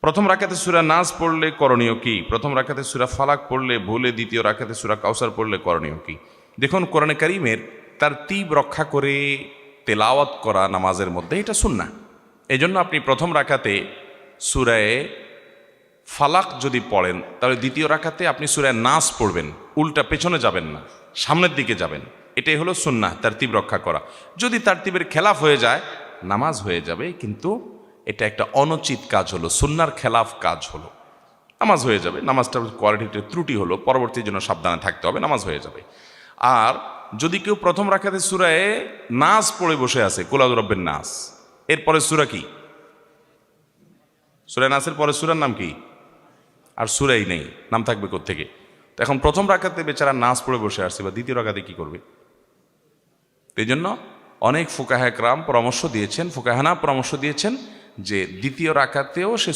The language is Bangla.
প্রথম রাকাতে সূরা নাস পড়লে করণীয় কি? প্রথম রাকাতে সূরা ফালাক পড়লে ভুলে দ্বিতীয় রাকাতে সূরা কাউসার পড়লে করণীয় কি? দেখুন, কোরআনে কারীমের তারতীব রক্ষা করে তেলাওয়াত করা নামাজের মধ্যে এটা সুন্নাহ। এই জন্য আপনি প্রথম রাকাতে সূরায়ে ফালাক যদি পড়েন, তাহলে দ্বিতীয় রাকাতে আপনি সূরা নাস পড়বেন, উল্টা পেছনে যাবেন না, সামনের দিকে যাবেন। এটাই হলো সুন্নাহ, তারতীব রক্ষা করা। যদি তারতীবের খেলাফ হয়ে যায় নামাজ হয়ে যাবে, কিন্তু এটা একটা অনুচিত কাজ হলো, সুন্নাহর খেলাফ কাজ হলো, নামাজ হয়ে যাবে। নামাজটার কোয়ালিটিতে ত্রুটি হলো, পরবর্তীর জন্য সাবধানে থাকতে হবে, নামাজ হয়ে যাবে। আর যদি কেউ প্রথম রাকাতে সূরায়ে নাস পড়ে বসে আছে, কুল আউযু বিরাব্বিন নাস, এরপরে সূরা কি? সূরা নাসের পরে সূরার নাম কি? আর সূরাই নেই, নাম থাকবে কোত্থেকে? তো এখন প্রথম রাকাতে বেচারা নাস পড়ে বসে আসছে, বা দ্বিতীয় রাকাতে কি করবে? এই জন্য অনেক ফুকাহে কেরাম পরামর্শ দিয়েছেন, ফুকাহানা পরামর্শ দিয়েছেন যে দ্বিতীয় রাকাতেও সে